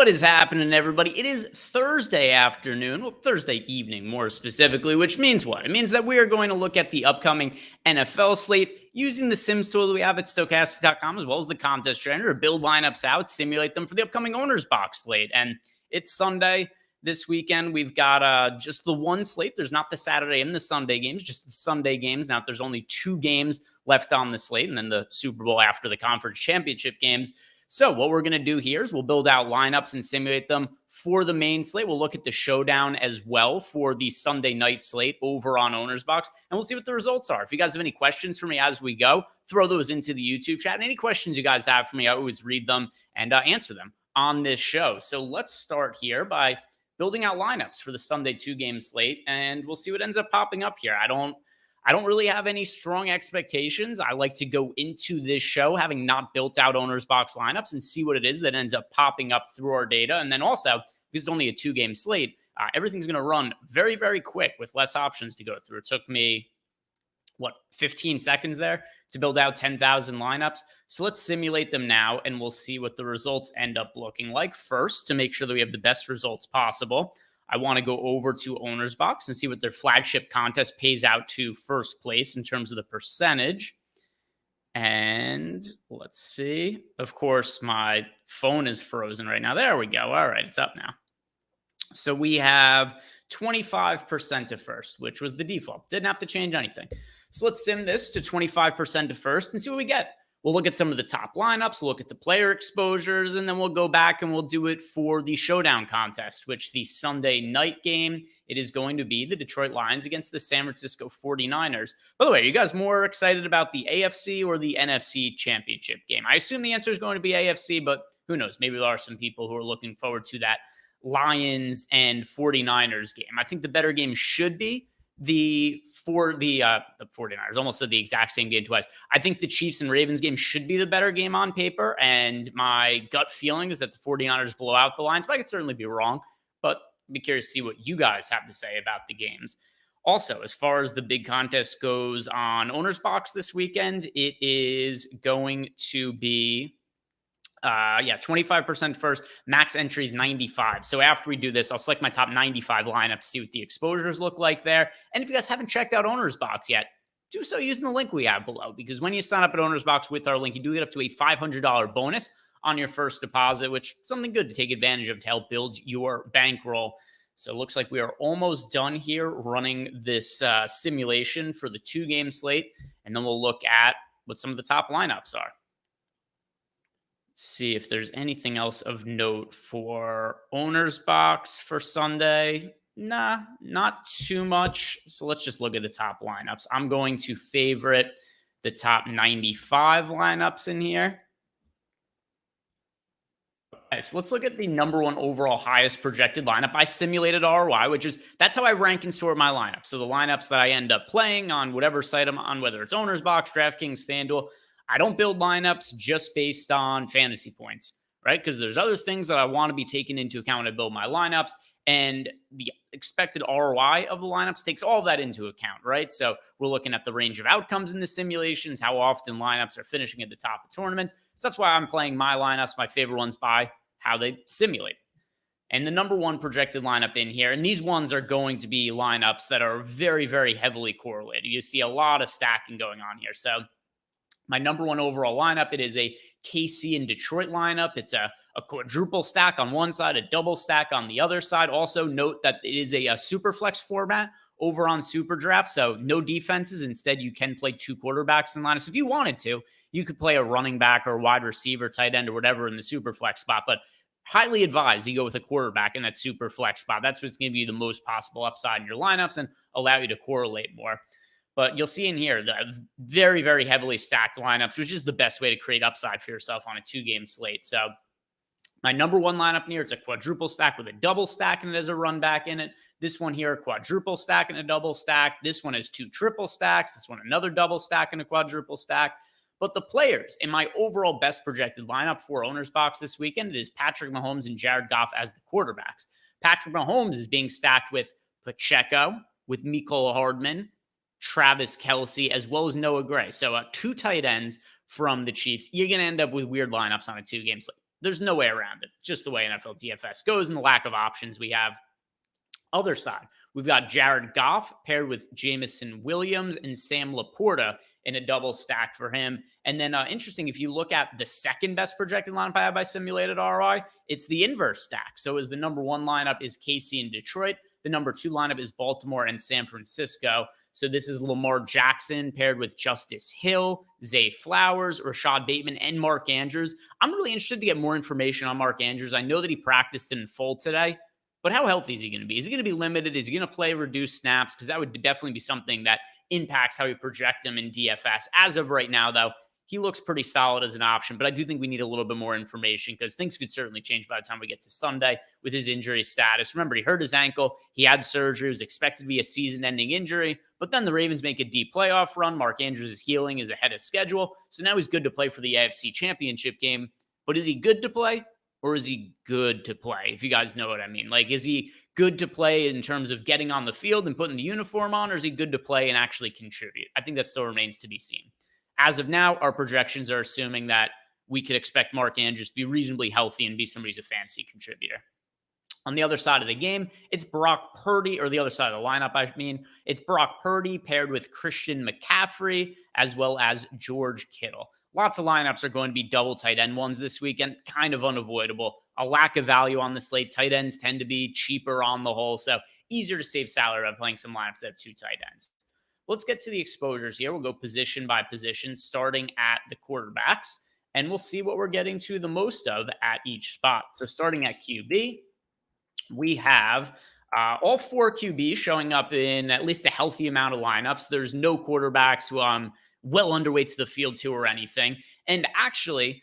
What is happening, everybody? It is Thursday afternoon, well, Thursday evening more specifically, which means what? It means that we are going to look at the upcoming NFL slate using the Sims tool that we have at Stokastic.com, as well as the contest trainer, to build lineups out, simulate them for the upcoming OwnersBox slate. And it's Sunday this weekend. We've got just the one slate. There's not the Saturday and the Sunday games, just the Sunday games. Now, there's only 2 games left on the slate, and then the Super Bowl after the conference championship games. So what we're going to do here is we'll build out lineups and simulate them for the main slate. We'll look at the Showdown as well for the Sunday night slate over on OwnersBox, and we'll see what the results are. If you guys have any questions for me as we go, throw those into the YouTube chat. And any questions you guys have for me, I always read them and answer them on this show. So let's start here by building out lineups for the Sunday 2-game slate, and we'll see what ends up popping up here. I don't really have any strong expectations. I like to go into this show having not built out OwnersBox lineups and see what it is that ends up popping up through our data. And then also, because it's only a 2-game slate, everything's going to run very, very quick with less options to go through. It took me, 15 seconds there to build out 10,000 lineups. So let's simulate them now, and we'll see what the results end up looking like. First, to make sure that we have the best results possible, I want to go over to OwnersBox and see what their flagship contest pays out to first place in terms of the percentage. And let's see. Of course, my phone is frozen right now. There we go. All right, it's up now. So we have 25% to first, which was the default. Didn't have to change anything. So let's sim this to 25% to first and see what we get. We'll look at some of the top lineups, we'll look at the player exposures, and then we'll go back and we'll do it for the Showdown contest, which the Sunday night game, it is going to be the Detroit Lions against the San Francisco 49ers. By the way, are you guys more excited about the AFC or the NFC championship game? I assume the answer is going to be AFC, but who knows? Maybe there are some people who are looking forward to that Lions and 49ers game. I think the better game should be the 49ers. Almost said the exact same game twice. I think the Chiefs and Ravens game should be the better game on paper, and my gut feeling is that the 49ers blow out the Lions, but I could certainly be wrong. But I'd be curious to see what you guys have to say about the games. Also, as far as the big contest goes on OwnersBox this weekend, it is going to be 25% first, max entries 95. So after we do this, I'll select my top 95 lineups, see what the exposures look like there. And if you guys haven't checked out OwnersBox yet, do so using the link we have below, because when you sign up at OwnersBox with our link, you do get up to a $500 bonus on your first deposit, which is something good to take advantage of to help build your bankroll. So it looks like we are almost done here running this simulation for the 2-game slate, and then we'll look at what some of the top lineups are. See if there's anything else of note for OwnersBox for Sunday. Nah, not too much. So let's just look at the top lineups. I'm going to favorite the top 95 lineups in here. Okay, so let's look at the number 1 overall highest projected lineup. I simulated ROI, that's how I rank and sort my lineup. So the lineups that I end up playing on whatever site I'm on, whether it's OwnersBox, DraftKings, FanDuel, I don't build lineups just based on fantasy points, right? Because there's other things that I want to be taken into account when I build my lineups, and the expected ROI of the lineups takes all of that into account, right? So we're looking at the range of outcomes in the simulations, how often lineups are finishing at the top of tournaments. So that's why I'm playing my lineups, my favorite ones, by how they simulate. And the number 1 projected lineup in here, and these ones are going to be lineups that are very, very heavily correlated. You see a lot of stacking going on here. So my number 1 overall lineup, it is a KC and Detroit lineup. It's a quadruple stack on one side, a double stack on the other side. Also note that it is a SuperFlex format over on SuperDraft, so no defenses. Instead, you can play 2 quarterbacks in lineups. If you wanted to, you could play a running back or a wide receiver, tight end, or whatever in the SuperFlex spot, but highly advised you go with a quarterback in that SuperFlex spot. That's what's going to give you the most possible upside in your lineups and allow you to correlate more. But you'll see in here the very, very heavily stacked lineups, which is the best way to create upside for yourself on a 2-game slate. So my number 1 lineup here, it's a quadruple stack with a double stack and it has a run back in it. This one here, a quadruple stack and a double stack. This one has 2 triple stacks. This one, another double stack and a quadruple stack. But the players in my overall best projected lineup for OwnersBox this weekend, it is Patrick Mahomes and Jared Goff as the quarterbacks. Patrick Mahomes is being stacked with Pacheco, with Mecole Hardman, Travis Kelce, as well as Noah Gray. So 2 tight ends from the Chiefs. You're going to end up with weird lineups on a 2-game slate. There's no way around it. It's just the way NFL DFS goes and the lack of options we have. Other side, we've got Jared Goff paired with Jamison Williams and Sam Laporta in a double stack for him. And then interesting, if you look at the second best projected lineup I have by simulated ROI, it's the inverse stack. So as the number one lineup is KC and Detroit, the number two lineup is Baltimore and San Francisco. So this is Lamar Jackson paired with Justice Hill, Zay Flowers, Rashad Bateman, and Mark Andrews. I'm really interested to get more information on Mark Andrews. I know that he practiced in full today, but how healthy is he going to be? Is he going to be limited? Is he going to play reduced snaps? Because that would definitely be something that impacts how we project him in DFS. As of right now, though, he looks pretty solid as an option, but I do think we need a little bit more information because things could certainly change by the time we get to Sunday with his injury status. Remember, he hurt his ankle. He had surgery. It was expected to be a season-ending injury, but then the Ravens make a deep playoff run. Mark Andrews' healing is ahead of schedule, so now he's good to play for the AFC Championship game. But is he good to play? Or is he good to play? If you guys know what I mean. Like, is he good to play in terms of getting on the field and putting the uniform on, or is he good to play and actually contribute? I think that still remains to be seen. As of now, our projections are assuming that we could expect Mark Andrews to be reasonably healthy and be somebody who's a fantasy contributor. On the other side of the game, it's Brock Purdy, or the other side of the lineup, I mean. It's Brock Purdy paired with Christian McCaffrey as well as George Kittle. Lots of lineups are going to be double tight end ones this weekend, kind of unavoidable. A lack of value on the slate. Tight ends tend to be cheaper on the whole, so easier to save salary by playing some lineups that have two tight ends. Let's get to the exposures here. We'll go position by position, starting at the quarterbacks, and we'll see what we're getting to the most of at each spot. So starting at QB, we have all four QBs showing up in at least a healthy amount of lineups. There's no quarterbacks who well underweight to the field to or anything. And actually,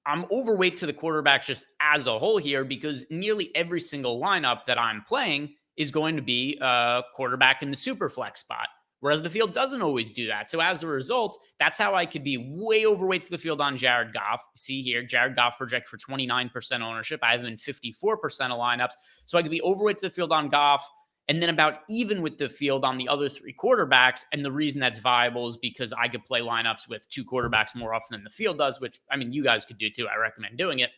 I'm overweight to the quarterbacks just as a whole here because nearly every single lineup that I'm playing is going to be a quarterback in the SuperFlex spot, whereas the field doesn't always do that. So as a result, that's how I could be way overweight to the field on Jared Goff. See here, Jared Goff project for 29% ownership. I have him in 54% of lineups. So I could be overweight to the field on Goff, and then about even with the field on the other three quarterbacks. And the reason that's viable is because I could play lineups with two quarterbacks more often than the field does, which, I mean, you guys could do too. I recommend doing it.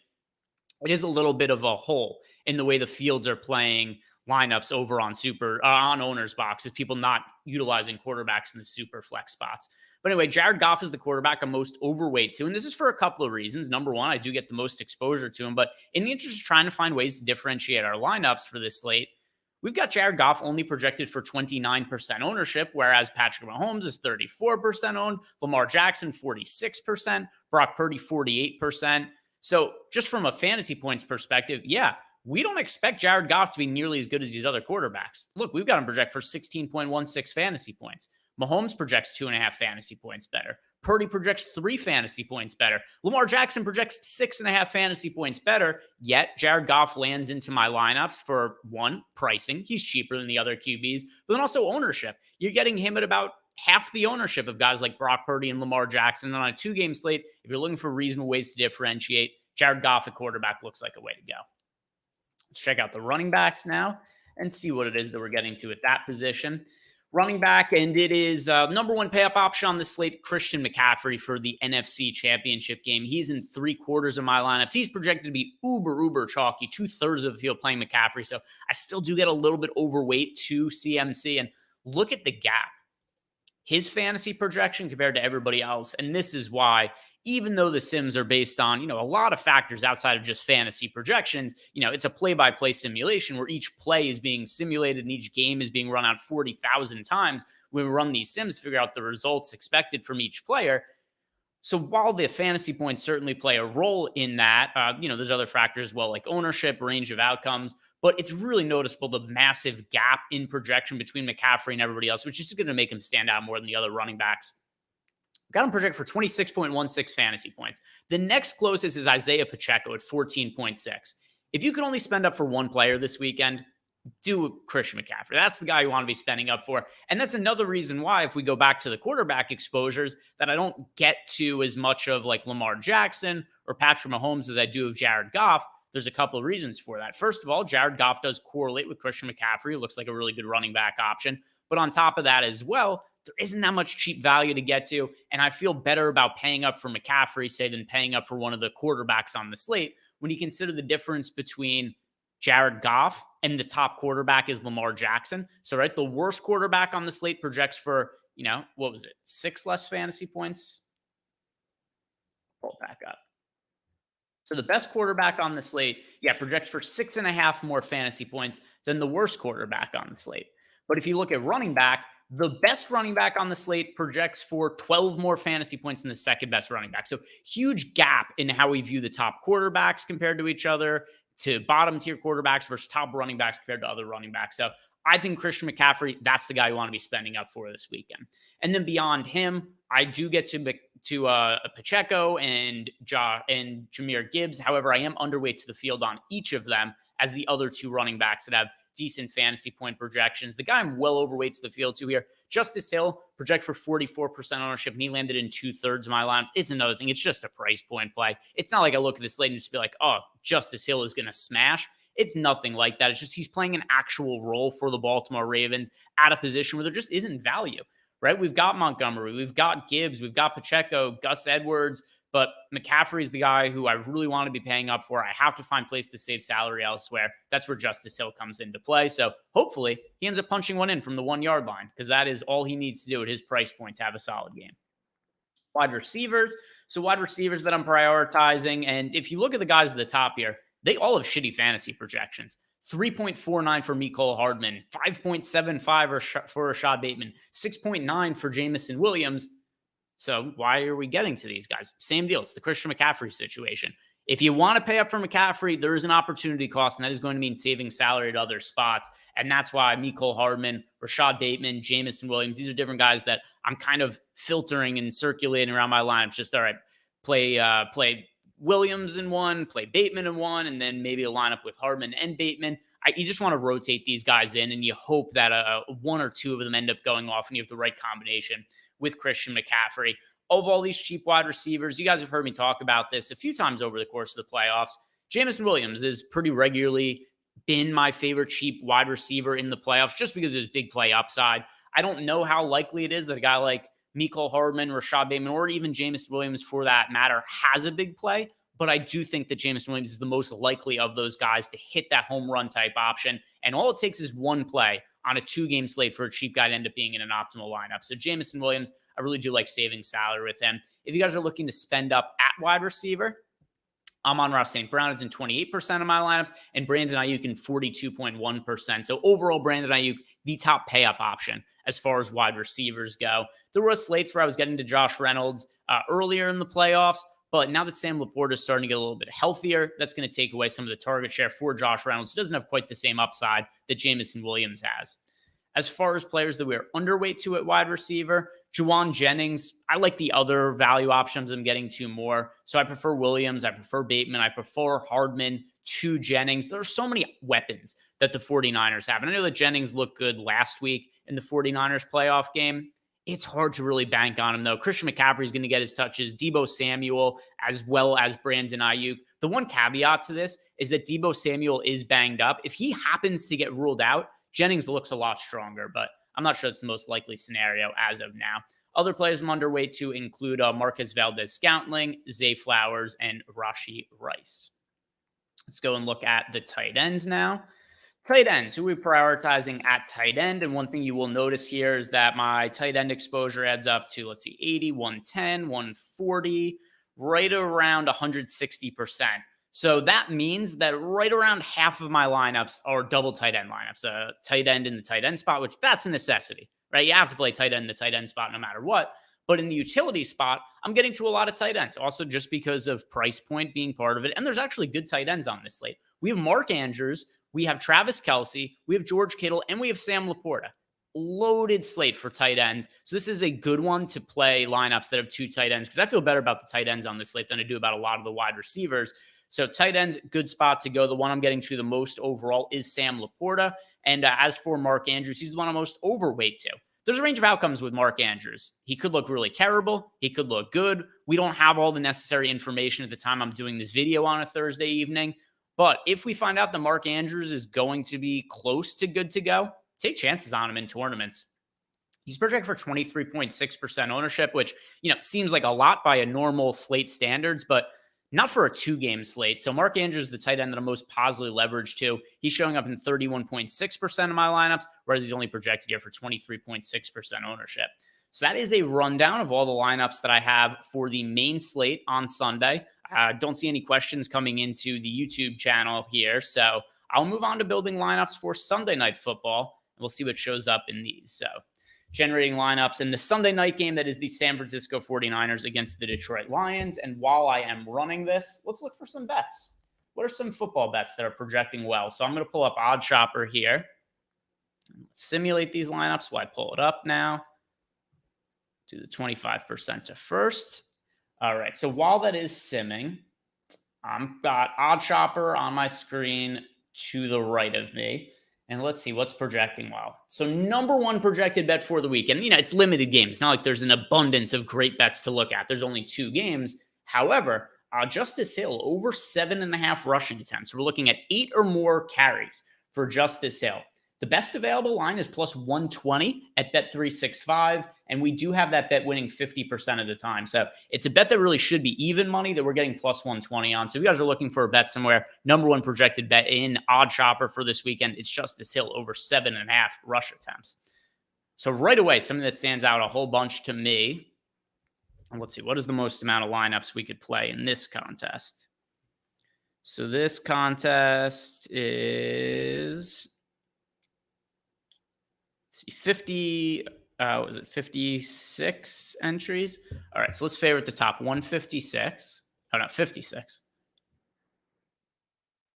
It is a little bit of a hole in the way the fields are playing lineups over on on OwnersBox, is people not utilizing quarterbacks in the super flex spots. But anyway, Jared Goff is the quarterback I'm most overweight to, and this is for a couple of reasons. Number one, I do get the most exposure to him, but in the interest of trying to find ways to differentiate our lineups for this slate, we've got Jared Goff only projected for 29% ownership, whereas Patrick Mahomes is 34% owned, Lamar Jackson 46%, Brock Purdy 48%. So just from a fantasy points perspective, yeah, we don't expect Jared Goff to be nearly as good as these other quarterbacks. Look, we've got him project for 16.16 fantasy points. Mahomes projects 2.5 fantasy points better. Purdy projects 3 fantasy points better. Lamar Jackson projects 6.5 fantasy points better, yet Jared Goff lands into my lineups for, one, pricing. He's cheaper than the other QBs, but then also ownership. You're getting him at about half the ownership of guys like Brock Purdy and Lamar Jackson. And on a 2-game slate, if you're looking for reasonable ways to differentiate, Jared Goff at quarterback looks like a way to go. Let's check out the running backs now and see what it is that we're getting to at that position. Running back, and it is number one pay-up option on the slate, Christian McCaffrey for the NFC Championship game. He's in 3/4 of my lineups. He's projected to be uber chalky, 2/3 of the field playing McCaffrey. So I still do get a little bit overweight to CMC. And look at the gap. His fantasy projection compared to everybody else. And this is why, even though the sims are based on, a lot of factors outside of just fantasy projections, it's a play-by-play simulation where each play is being simulated and each game is being run out 40,000 times when we run these sims to figure out the results expected from each player. So while the fantasy points certainly play a role in that, there's other factors as well, like ownership, range of outcomes, but it's really noticeable the massive gap in projection between McCaffrey and everybody else, which is just going to make him stand out more than the other running backs. Got him projected for 26.16 fantasy points. The next closest is Isaiah Pacheco at 14.6. If you can only spend up for one player this weekend, do Christian McCaffrey. That's the guy you want to be spending up for. And that's another reason why, if we go back to the quarterback exposures, that I don't get to as much of like Lamar Jackson or Patrick Mahomes as I do of Jared Goff. There's a couple of reasons for that. First of all, Jared Goff does correlate with Christian McCaffrey. It looks like a really good running back option. But on top of that as well, there isn't that much cheap value to get to, and I feel better about paying up for McCaffrey, say, than paying up for one of the quarterbacks on the slate, when you consider the difference between Jared Goff and the top quarterback is Lamar Jackson. So, right, the worst quarterback on the slate projects for, what was it? 6 less fantasy points. Pull it back up. So the best quarterback on the slate, projects for 6.5 more fantasy points than the worst quarterback on the slate. But if you look at running back, the best running back on the slate projects for 12 more fantasy points than the second best running back. So huge gap in how we view the top quarterbacks compared to each other, to bottom tier quarterbacks versus top running backs compared to other running backs. So I think Christian McCaffrey, that's the guy you want to be spending up for this weekend. And then beyond him, I do get to Pacheco and Jahmyr Gibbs. However, I am underweight to the field on each of them as the other two running backs that have decent fantasy point projections. The guy I'm well overweight to the field to here, Justice Hill, project for 44% ownership, and he landed in 2/3 of my lines. It's another thing. It's just a price point play. It's not like I look at this slate and just be like, oh, Justice Hill is going to smash. It's nothing like that. It's just he's playing an actual role for the Baltimore Ravens at a position where there just isn't value, right? We've got Montgomery, we've got Gibbs, we've got Pacheco, Gus Edwards, but McCaffrey's the guy who I really want to be paying up for. I have to find place to save salary elsewhere. That's where Justice Hill comes into play. So hopefully he ends up punching one in from the 1 yard line, because that is all he needs to do at his price point to have a solid game. Wide receivers. So wide receivers that I'm prioritizing. And if you look at the guys at the top here, they all have shitty fantasy projections. 3.49 for Mecole Hardman, 5.75 for Rashad Bateman, 6.9 for Jameson Williams. So why are we getting to these guys? Same deal. It's the Christian McCaffrey situation. If you want to pay up for McCaffrey, there is an opportunity cost, and that is going to mean saving salary at other spots. And that's why Mecole Hardman, Rashad Bateman, Jameson Williams, these are different guys that I'm kind of filtering and circulating around my lineups. Just, all right, play Williams in one, play Bateman in one, and then maybe a lineup with Hardman and Bateman. You just want to rotate these guys in, and you hope that one or two of them end up going off, and you have the right combination with Christian McCaffrey. Of all these cheap wide receivers, you guys have heard me talk about this a few times over the course of the playoffs. Jameson Williams has pretty regularly been my favorite cheap wide receiver in the playoffs, just because there's big play upside. I don't know how likely it is that a guy like Mecole Hardman, Rashad Bateman, or even Jameson Williams for that matter has a big play, but I do think that Jameson Williams is the most likely of those guys to hit that home run type option. And all it takes is one play on a 2-game slate for a cheap guy to end up being in an optimal lineup. So Jameson Williams, I really do like saving salary with him. If you guys are looking to spend up at wide receiver, Amon-Ra St. Brown is in 28% of my lineups, and Brandon Ayuk in 42.1%. So overall, Brandon Ayuk, the top pay-up option as far as wide receivers go. There were slates where I was getting to Josh Reynolds earlier in the playoffs, but now that Sam Laporta is starting to get a little bit healthier, that's going to take away some of the target share for Josh Reynolds, who doesn't have quite the same upside that Jameson Williams has. As far as players that we're underweight to at wide receiver, Juwan Jennings, I like the other value options I'm getting to more. So I prefer Williams, I prefer Bateman, I prefer Hardman to Jennings. There are so many weapons that the 49ers have. And I know that Jennings looked good last week in the 49ers playoff game. It's hard to really bank on him, though. Christian McCaffrey is going to get his touches, Deebo Samuel, as well as Brandon Ayuk. The one caveat to this is that Deebo Samuel is banged up. If he happens to get ruled out, Jennings looks a lot stronger, but I'm not sure it's the most likely scenario as of now. Other players I'm underweight to include Marquez Valdez-Scantling, Zay Flowers, and Rashee Rice. Let's go and look at the tight ends now. Tight ends, who we're prioritizing at tight end. And one thing you will notice here is that my tight end exposure adds up to, 80, 110, 140, right around 160%. So that means that right around half of my lineups are double tight end lineups, a tight end in the tight end spot, which that's a necessity, right? You have to play tight end in the tight end spot no matter what. But in the utility spot, I'm getting to a lot of tight ends, also just because of price point being part of it. And there's actually good tight ends on this slate. We have Mark Andrews, we have Travis Kelce, we have George Kittle, and we have Sam Laporta. Loaded slate for tight ends. So this is a good one to play lineups that have two tight ends, because I feel better about the tight ends on this slate than I do about a lot of the wide receivers. So tight ends, good spot to go. The one I'm getting to the most overall is Sam Laporta. And as for Mark Andrews, he's the one I'm most overweight to. There's a range of outcomes with Mark Andrews. He could look really terrible. He could look good. We don't have all the necessary information at the time I'm doing this video on a Thursday evening. But if we find out that Mark Andrews is going to be close to good to go, take chances on him in tournaments. He's projected for 23.6% ownership, which, seems like a lot by a normal slate standards, but not for a 2-game slate. So Mark Andrews, the tight end that I'm most positively leveraged to, he's showing up in 31.6% of my lineups, whereas he's only projected here for 23.6% ownership. So that is a rundown of all the lineups that I have for the main slate on Sunday. I don't see any questions coming into the YouTube channel here, so I'll move on to building lineups for Sunday Night Football, and we'll see what shows up in these. So generating lineups in the Sunday night game, that is the San Francisco 49ers against the Detroit Lions. And while I am running this, let's look for some bets. What are some football bets that are projecting well? So I'm going to pull up Odd Shopper here. Let's simulate these lineups while I pull it up now. Do the 25% to first. All right, so while that is simming, I've got Odd Shopper on my screen to the right of me. And let's see what's projecting well. So number one projected bet for the weekend, it's limited games. It's not like there's an abundance of great bets to look at. There's only 2 games. However, Justice Hill over 7.5 rushing attempts. We're looking at 8 or more carries for Justice Hill. The best available line is plus 120 at Bet365, and we do have that bet winning 50% of the time. So it's a bet that really should be even money that we're getting plus 120 on. So if you guys are looking for a bet somewhere, number one projected bet in Odd Shopper for this weekend, it's Justice Hill over 7.5 rush attempts. So right away, something that stands out a whole bunch to me. And let's see, what is the most amount of lineups we could play in this contest? So this contest is... see, 56 entries? All right, so let's favorite the top 156. Oh, no, 56.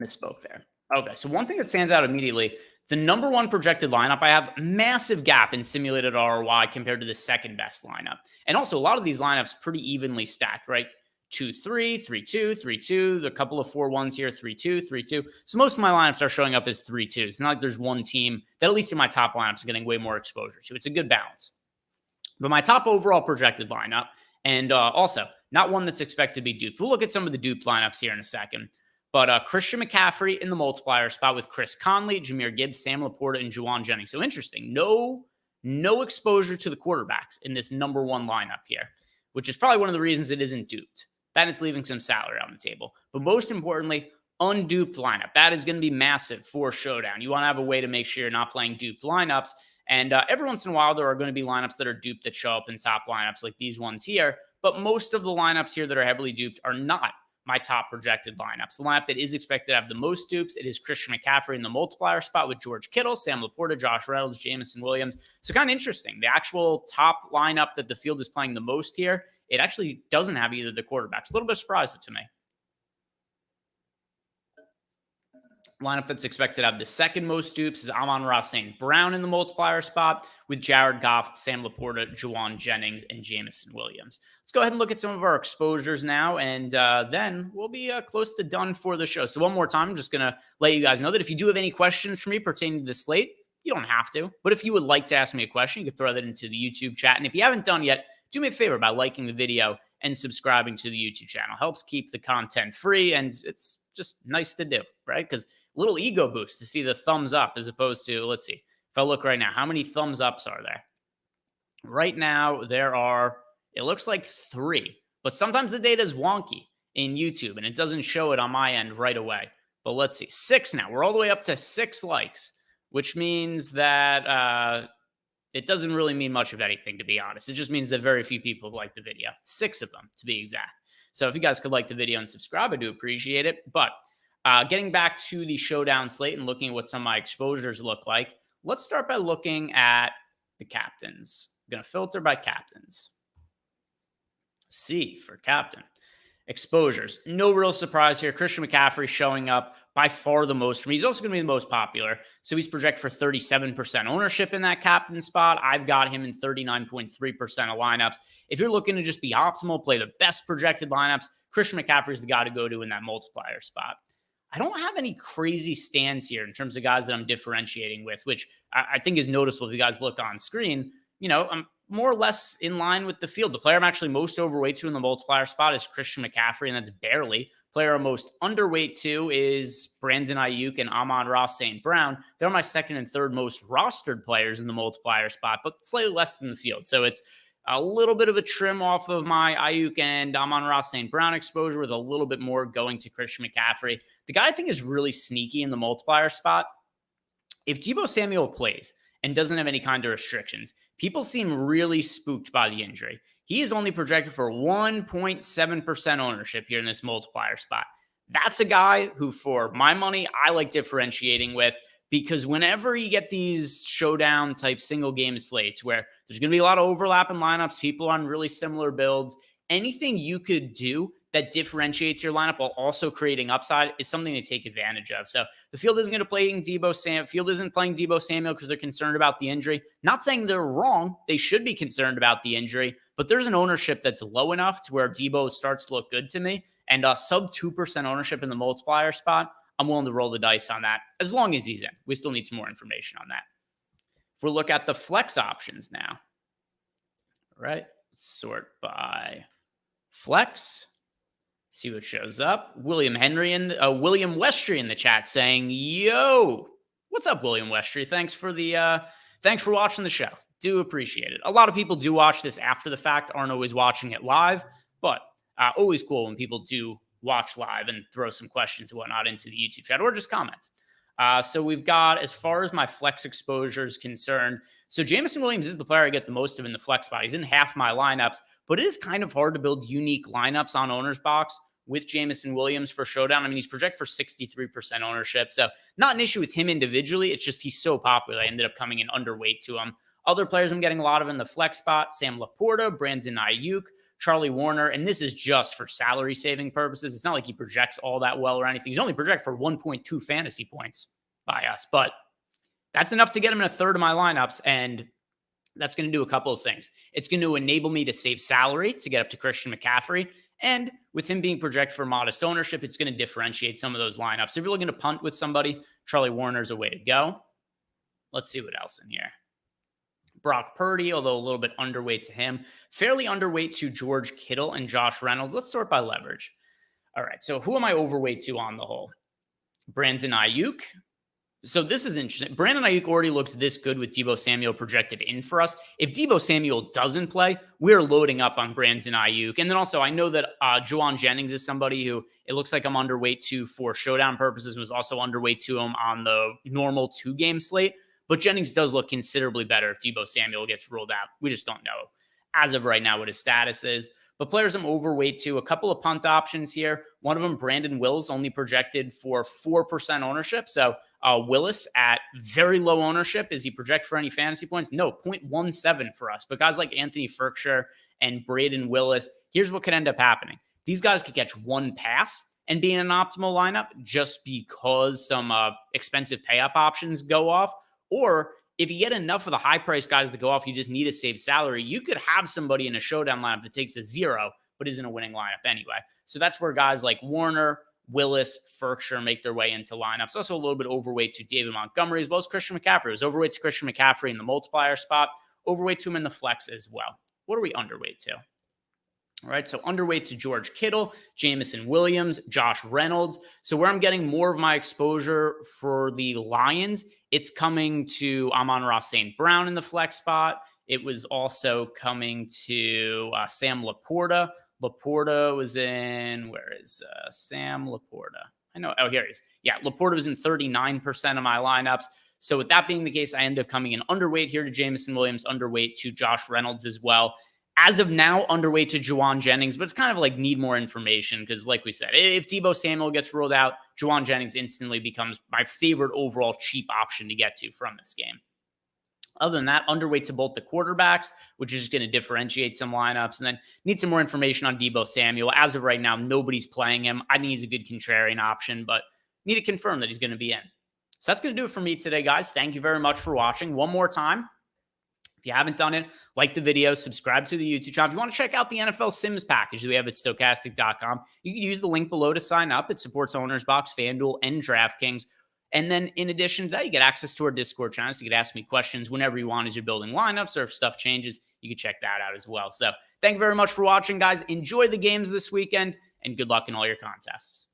Misspoke there. Okay, so one thing that stands out immediately, the number one projected lineup, I have massive gap in simulated ROI compared to the second best lineup. And also, a lot of these lineups pretty evenly stacked, right? 2-3, 3-2, 3-2, the couple of 4-1s here, 3-2, 3-2. So most of my lineups are showing up as 3-2. It's not like there's one team that, at least in my top lineups, is getting way more exposure to. It's a good balance. But my top overall projected lineup, and also not one that's expected to be duped. We'll look at some of the duped lineups here in a second. But Christian McCaffrey in the multiplier spot with Chris Conley, Jahmyr Gibbs, Sam Laporta, and Juwan Jennings. So interesting. No exposure to the quarterbacks in this number one lineup here, which is probably one of the reasons it isn't duped. Then it's leaving some salary on the table. But most importantly, unduped lineup. That is going to be massive for Showdown. You want to have a way to make sure you're not playing duped lineups. And every once in a while, there are going to be lineups that are duped that show up in top lineups like these ones here. But most of the lineups here that are heavily duped are not my top projected lineups. The lineup that is expected to have the most dupes, it is Christian McCaffrey in the multiplier spot with George Kittle, Sam Laporta, Josh Reynolds, Jameson Williams. So kind of interesting. The actual top lineup that the field is playing the most here, it actually doesn't have either of the quarterbacks. A little bit surprising to me. Lineup that's expected to have the second most dupes is Amon-Ra St. Brown in the multiplier spot with Jared Goff, Sam Laporta, Juwan Jennings, and Jameson Williams. Let's go ahead and look at some of our exposures now, and then we'll be close to done for the show. So one more time, I'm just going to let you guys know that if you do have any questions for me pertaining to the slate, you don't have to. But if you would like to ask me a question, you can throw that into the YouTube chat. And if you haven't done yet, do me a favor by liking the video and subscribing to the YouTube channel. Helps keep the content free, and it's just nice to do, right? Because a little ego boost to see the thumbs up as opposed to, let's see, if I look right now, how many thumbs ups are there? Right now, there are, it looks like 3, but sometimes the data is wonky in YouTube, and it doesn't show it on my end right away. But let's see, 6 now. We're all the way up to 6 likes, which means that it doesn't really mean much of anything, to be honest. It just means that very few people like the video. 6 of them, to be exact. So if you guys could like the video and subscribe, I do appreciate it. But getting back to the Showdown slate and looking at what some of my exposures look like, let's start by looking at the captains. I'm going to filter by captains. C for captain. Exposures. No real surprise here. Christian McCaffrey showing up by far the most for me. He's also going to be the most popular. So he's projected for 37% ownership in that captain spot. I've got him in 39.3% of lineups. If you're looking to just be optimal, play the best projected lineups, Christian McCaffrey is the guy to go to in that multiplier spot. I don't have any crazy stands here in terms of guys that I'm differentiating with, which I think is noticeable if you guys look on screen. I'm more or less in line with the field. The player I'm actually most overweight to in the multiplier spot is Christian McCaffrey, and that's barely. Player I'm most underweight to is Brandon Ayuk and Amon-Ra St. Brown. They're my second and third most rostered players in the multiplier spot, but slightly less than the field. So it's A little bit of a trim off of my Ayuk and Amon-Ra St. Brown exposure with a little bit more going to Christian McCaffrey. The guy I think is really sneaky in the multiplier spot. If Deebo Samuel plays and doesn't have any kind of restrictions, people seem really spooked by the injury. He is only projected for 1.7% ownership here in this multiplier spot. That's a guy who, for my money, I like differentiating with, because whenever you get these showdown type single game slates where there's going to be a lot of overlap in lineups, people on really similar builds, anything you could do that differentiates your lineup while also creating upside is something to take advantage of. So the field isn't going to play Deebo Samuel. Field isn't playing Deebo Samuel because they're concerned about the injury. Not saying they're wrong. They should be concerned about the injury, but there's an ownership that's low enough to where Deebo starts to look good to me. And sub 2% ownership in the multiplier spot, I'm willing to roll the dice on that as long as he's in. We still need some more information on that. If we look at the flex options now, all right, sort by flex. See what shows up. William Westry in the chat saying, "Yo, what's up, William Westry? Thanks for watching the show. Do appreciate it. A lot of people do watch this after the fact, aren't always watching it live, but always cool when people do watch live and throw some questions and whatnot into the YouTube chat or just comment." So we've got, as far as my flex exposure is concerned, so Jameson Williams is the player I get the most of in the flex spot. He's in half my lineups, but it is kind of hard to build unique lineups on OwnersBox with Jameson Williams for Showdown. I mean, he's projected for 63% ownership, so not an issue with him individually. It's just he's so popular. I ended up coming in underweight to him. Other players I'm getting a lot of in the flex spot: Sam Laporta, Brandon Ayuk, Charlie Warner, and this is just for salary saving purposes. It's not like he projects all that well or anything. He's only projected for 1.2 fantasy points by us, but that's enough to get him in a third of my lineups, and that's going to do a couple of things. It's going to enable me to save salary to get up to Christian McCaffrey, and with him being projected for modest ownership, it's going to differentiate some of those lineups. If you're looking to punt with somebody, Charlie Warner's a way to go. Let's see what else in here. Brock Purdy, although a little bit underweight to him. Fairly underweight to George Kittle and Josh Reynolds. Let's sort by leverage. All right, so who am I overweight to on the whole? Brandon Ayuk. So this is interesting. Brandon Ayuk already looks this good with Deebo Samuel projected in for us. If Deebo Samuel doesn't play, we're loading up on Brandon Ayuk. And then also, I know that Juwan Jennings is somebody who it looks like I'm underweight to for Showdown purposes, was also underweight to him on the normal 2-game slate. But Jennings does look considerably better if Deebo Samuel gets ruled out. We just don't know as of right now what his status is. But players I'm overweight to, a couple of punt options here. One of them, Brandon Wills, only projected for 4% ownership. So Willis at very low ownership. Is he projected for any fantasy points? No, 0.17 for us. But guys like Anthony Ferkshire and Braden Willis, here's what could end up happening. These guys could catch one pass and be in an optimal lineup just because some expensive pay-up options go off. Or if you get enough of the high-priced guys that go off, you just need to save salary. You could have somebody in a Showdown lineup that takes a 0, but isn't a winning lineup anyway. So that's where guys like Warner, Willis, Ferkshire make their way into lineups. Also a little bit overweight to David Montgomery, as well as Christian McCaffrey. It was overweight to Christian McCaffrey in the multiplier spot, overweight to him in the flex as well. What are we underweight to? All right, so underweight to George Kittle, Jameson Williams, Josh Reynolds. So where I'm getting more of my exposure for the Lions, it's coming to Amon-Ra St. Brown in the flex spot. It was also coming to Sam Laporta. Laporta was in, where is Sam Laporta? I know, oh, here he is. Yeah, Laporta was in 39% of my lineups. So with that being the case, I end up coming in underweight here to Jameson Williams, underweight to Josh Reynolds as well. As of now, underweight to Juwan Jennings, but it's kind of like need more information because, like we said, if Deebo Samuel gets ruled out, Juwan Jennings instantly becomes my favorite overall cheap option to get to from this game. Other than that, underweight to both the quarterbacks, which is just going to differentiate some lineups, and then need some more information on Deebo Samuel. As of right now, nobody's playing him. I think he's a good contrarian option, but need to confirm that he's going to be in. So that's going to do it for me today, guys. Thank you very much for watching. One more time, if you haven't done it, like the video, subscribe to the YouTube channel. If you want to check out the NFL Sims package that we have at Stokastic.com, you can use the link below to sign up. It supports OwnersBox, FanDuel, and DraftKings. And then in addition to that, you get access to our Discord channels. You can ask me questions whenever you want as you're building lineups, or if stuff changes, you can check that out as well. So thank you very much for watching, guys. Enjoy the games this weekend, and good luck in all your contests.